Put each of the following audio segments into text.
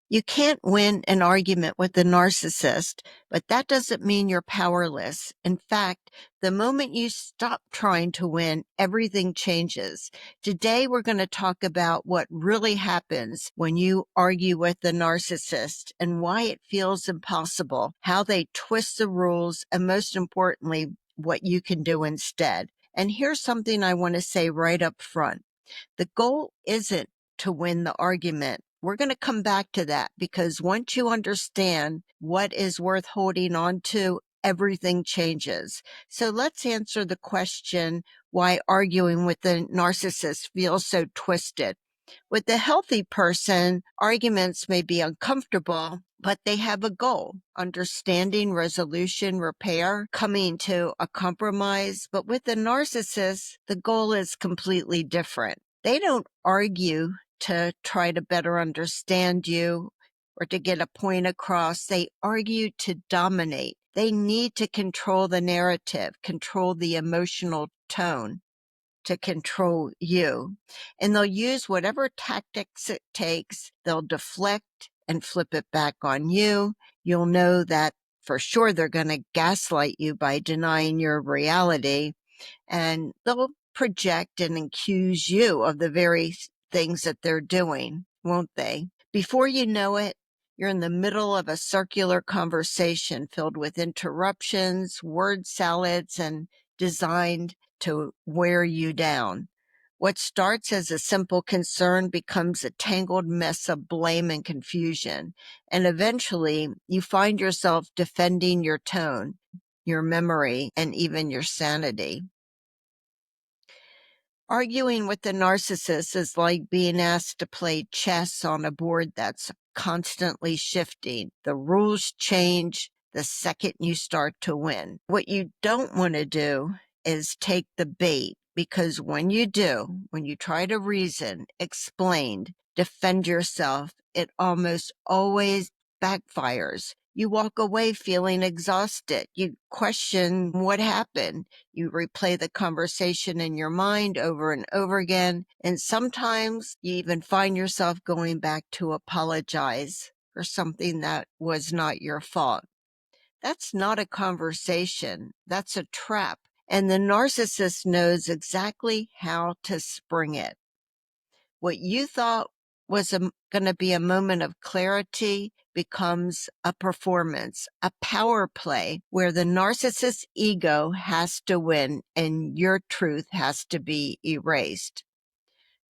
You can't win an argument with a narcissist, but that doesn't mean you're powerless. In fact, the moment you stop trying to win, everything changes. Today, we're going to talk about what really happens when you argue with the narcissist and why it feels impossible, how they twist the rules, and most importantly, what you can do instead. And here's something I want to say right up front. The goal isn't to win the argument. We're going to come back to that because once you understand what is worth holding on to, everything changes. So let's answer the question why arguing with the narcissist feels so twisted. With the healthy person, arguments may be uncomfortable, but they have a goal: understanding, resolution, repair, coming to a compromise. But with the narcissist, the goal is completely different. They don't argue to try to better understand you or to get a point across. They argue to dominate. They need to control the narrative, control the emotional tone, to control you. And they'll use whatever tactics it takes. They'll deflect and flip it back on you. You'll know that for sure they're going to gaslight you by denying your reality. And they'll project and accuse you of the very things that they're doing, won't they? Before you know it, you're in the middle of a circular conversation filled with interruptions, word salads, and designed to wear you down. What starts as a simple concern becomes a tangled mess of blame and confusion. And eventually, you find yourself defending your tone, your memory, and even your sanity. Arguing with the narcissist is like being asked to play chess on a board that's constantly shifting. The rules change the second you start to win. What you don't want to do is take the bait, because when you do, when you try to reason, explain, defend yourself, it almost always backfires. You walk away feeling exhausted. You question what happened. You replay the conversation in your mind over and over again. And sometimes you even find yourself going back to apologize for something that was not your fault. That's not a conversation. That's a trap. And the narcissist knows exactly how to spring it. What you thought was going to be a moment of clarity becomes a performance, a power play where the narcissist's ego has to win and your truth has to be erased.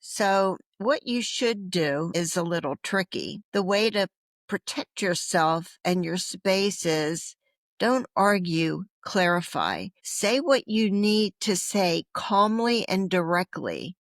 So what you should do is a little tricky. The way to protect yourself and your space is don't argue, clarify. Say what you need to say calmly and directly.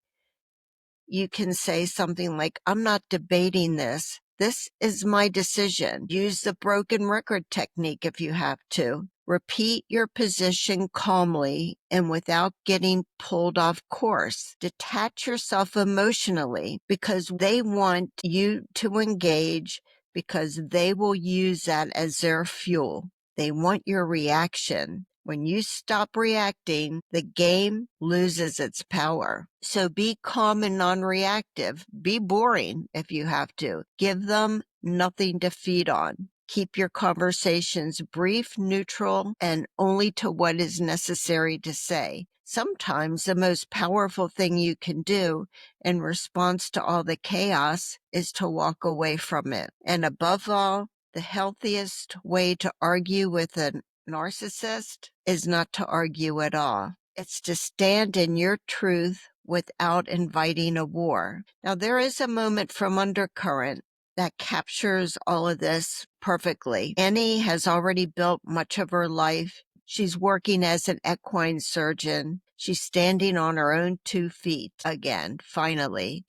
You can say something like, I'm not debating this. This is my decision. Use the broken record technique if you have to. Repeat your position calmly and without getting pulled off course. Detach yourself emotionally because they want you to engage, because they will use that as their fuel. They want your reaction. When you stop reacting, the game loses its power. So be calm and non-reactive. Be boring if you have to. Give them nothing to feed on. Keep your conversations brief, neutral, and only to what is necessary to say. Sometimes the most powerful thing you can do in response to all the chaos is to walk away from it. And above all, the healthiest way to argue with a narcissist is not to argue at all. It's to stand in your truth without inviting a war. Now, there is a moment from Undercurrent that captures all of this perfectly. Annie has already built much of her life. She's working as an equine surgeon. She's standing on her own 2 feet again, finally.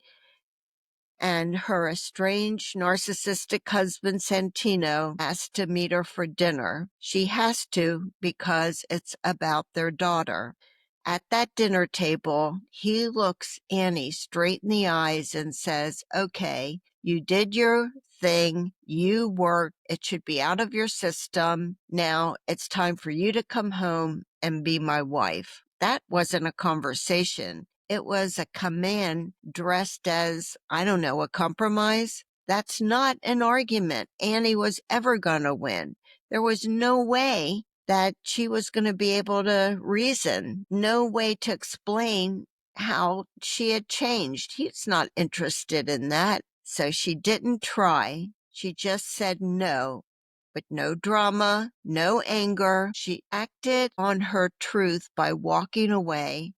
And her estranged, narcissistic husband, Santino, has to meet her for dinner. She has to because it's about their daughter. At that dinner table, he looks Annie straight in the eyes and says, okay, you did your thing, you worked, it should be out of your system. Now it's time for you to come home and be my wife. That wasn't a conversation. It was a command dressed as, I don't know, a compromise. That's not an argument Annie was ever going to win. There was no way that she was going to be able to reason, no way to explain how she had changed. He's not interested in that. So she didn't try. She just said no, with no drama, no anger. She acted on her truth by walking away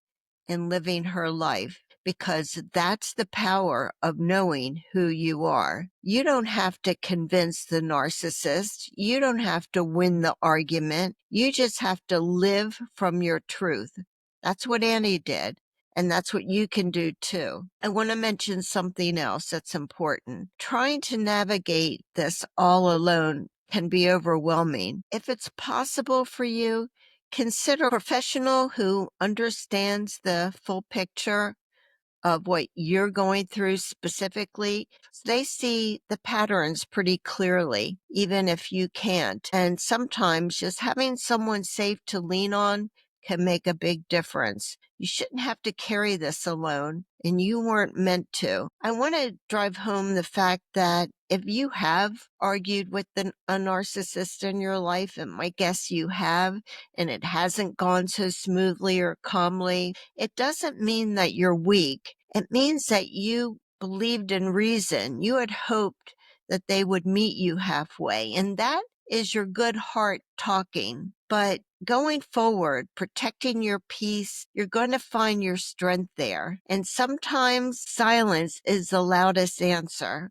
and living her life, because that's the power of knowing who you are. You don't have to convince the narcissist. You don't have to win the argument. You just have to live from your truth. That's what Annie did. And that's what you can do too. I want to mention something else that's important. Trying to navigate this all alone can be overwhelming. If it's possible for you, consider a professional who understands the full picture of what you're going through specifically. They see the patterns pretty clearly, even if you can't. And sometimes just having someone safe to lean on can make a big difference. You shouldn't have to carry this alone, and you weren't meant to. I want to drive home the fact that if you have argued with a narcissist in your life, and my guess you have, and it hasn't gone so smoothly or calmly, it doesn't mean that you're weak. It means that you believed in reason. You had hoped that they would meet you halfway, and that is your good heart talking. But going forward, protecting your peace, you're going to find your strength there. And sometimes silence is the loudest answer.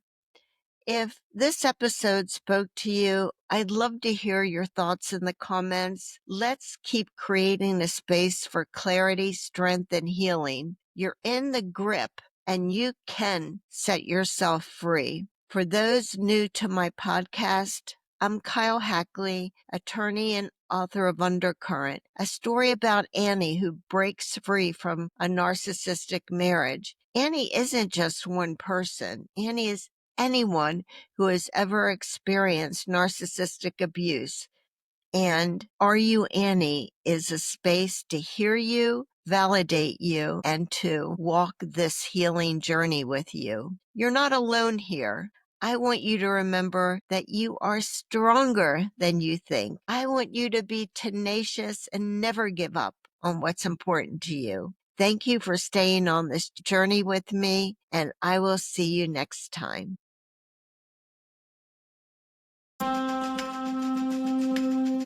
If this episode spoke to you, I'd love to hear your thoughts in the comments. Let's keep creating a space for clarity, strength, and healing. You're in the grip, and you can set yourself free. For those new to my podcast, I'm Kyle Hackley, attorney and author of Undercurrent, a story about Annie who breaks free from a narcissistic marriage. Annie isn't just one person. Annie is anyone who has ever experienced narcissistic abuse. And Are You Annie is a space to hear you, validate you, and to walk this healing journey with you. You're not alone here. I want you to remember that you are stronger than you think. I want you to be tenacious and never give up on what's important to you. Thank you for staying on this journey with me, and I will see you next time.